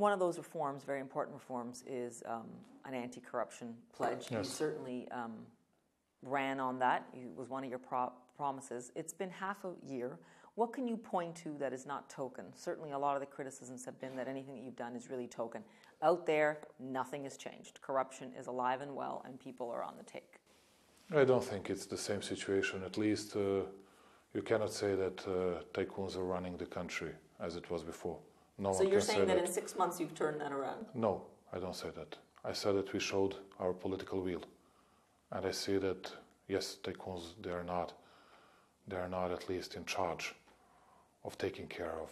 One of those reforms, very important reforms, is an anti-corruption pledge. Yes. You certainly ran on that. It was one of your promises. It's been half a year. What can you point to that is not token? Certainly a lot of the criticisms have been that anything that you've done is really token. Out there, nothing has changed. Corruption is alive and well, and people are on the take. I don't think it's the same situation. At least you cannot say that Tycoons are running the country as it was before. No So one you're can saying say that in 6 months you've turned that around? No, I don't say that. I said that we showed our political will. And I see that, yes, Tycoons, they are not at least in charge of taking care of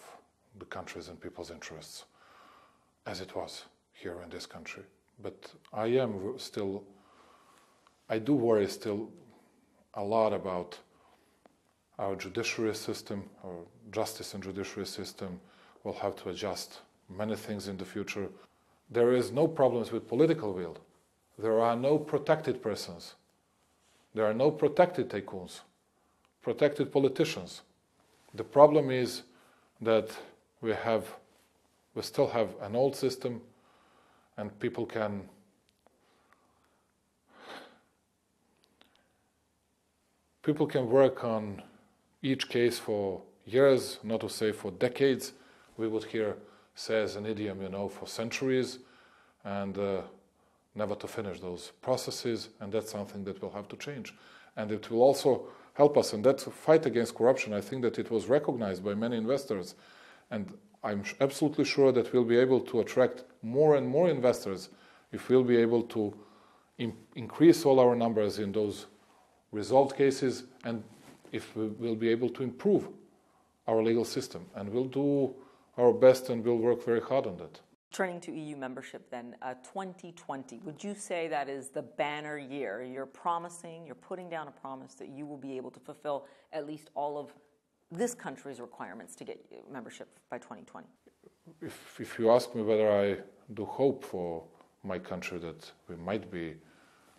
the country's and people's interests, as it was here in this country. But I do worry still a lot about our judiciary system, our justice and judiciary system. Will have to adjust many things in the future. There is no problems with political will. There are no protected persons. There are no protected tycoons, protected politicians. The problem is that we still have an old system, and people can work on each case for years, not to say for decades. We would hear say as an idiom, for centuries, and never to finish those processes, and that's something that will have to change. And it will also help us in that fight against corruption. I think that it was recognized by many investors, and I'm absolutely sure that we'll be able to attract more and more investors if we'll be able to increase all our numbers in those resolved cases, and if we will be able to improve our legal system. And we'll do our best and we'll work very hard on that. Turning to EU membership then, 2020, would you say that is the banner year? You're putting down a promise that you will be able to fulfill at least all of this country's requirements to get membership by 2020? If you ask me whether I do hope for my country that we might be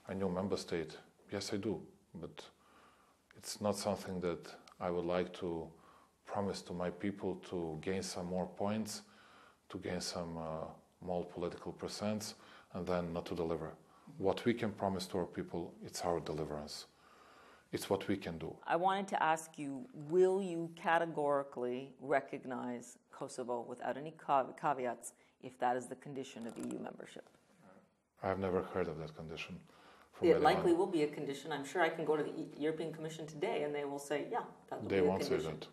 a new member state, yes, I do. But it's not something that I would like to promise to my people to gain some more points, to gain some more political percents, and then not to deliver. What we can promise to our people, it's our deliverance. It's what we can do. I wanted to ask you, will you categorically recognize Kosovo without any caveats if that is the condition of EU membership? I've never heard of that condition. It likely will be a condition. I'm sure I can go to the European Commission today and they will say, yeah, that will be a condition. They won't say that.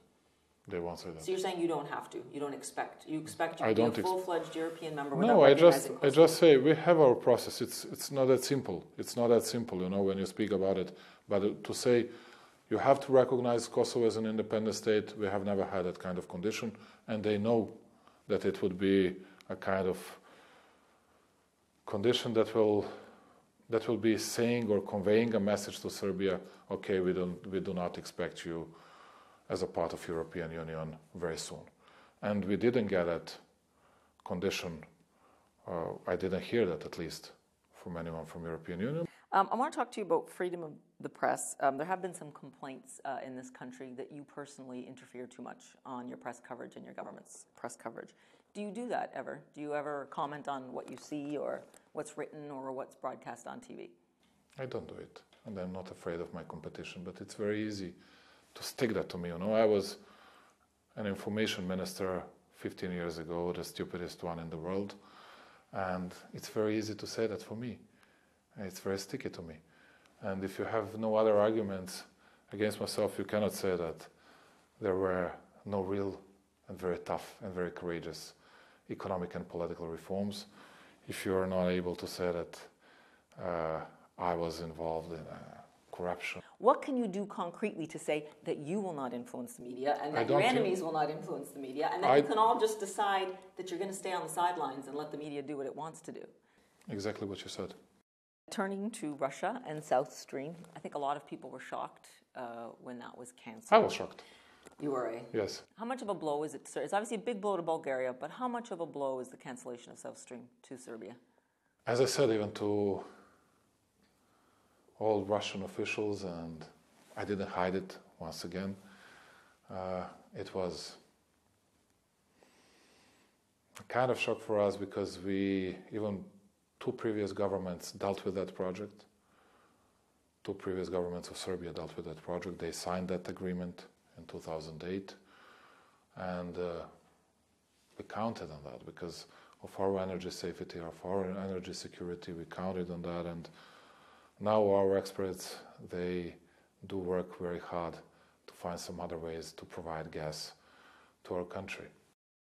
They won't say that. So you're saying you don't have to. You don't expect. You expect to be a full-fledged European member without No, recognizing Kosovo. I just say we have our process. It's not that simple. It's not that simple, when you speak about it. But to say you have to recognize Kosovo as an independent state, we have never had that kind of condition, and they know that it would be a kind of condition that will be saying or conveying a message to Serbia, okay, we do not expect you as a part of European Union very soon. And we didn't get that condition. I didn't hear that, at least, from anyone from European Union. I want to talk to you about freedom of the press. There have been some complaints in this country that you personally interfere too much on your press coverage and your government's press coverage. Do you do that ever? Do you ever comment on what you see or what's written or what's broadcast on TV? I don't do it, and I'm not afraid of my competition, but it's very easy to stick that to me. I was an information minister 15 years ago, the stupidest one in the world, and it's very easy to say that for me. It's very sticky to me. And if you have no other arguments against myself, you cannot say that there were no real and very tough and very courageous economic and political reforms. If you are not able to say that I was involved in corruption. What can you do concretely to say that you will not influence the media and that your enemies will not influence the media and that you can all just decide that you're going to stay on the sidelines and let the media do what it wants to do? Exactly what you said. Turning to Russia and South Stream, I think a lot of people were shocked when that was cancelled. I was shocked. You were, eh? Yes. How much of a blow is it? It's obviously a big blow to Bulgaria, but how much of a blow is the cancellation of South Stream to Serbia? As I said, even to all Russian officials, and I didn't hide it once again, it was kind of shock for us because even two previous governments dealt with that project. Two previous governments of Serbia dealt with that project. They signed that agreement in 2008, and we counted on that because of our energy safety, of our energy security. We counted on that, and now our experts, they do work very hard to find some other ways to provide gas to our country.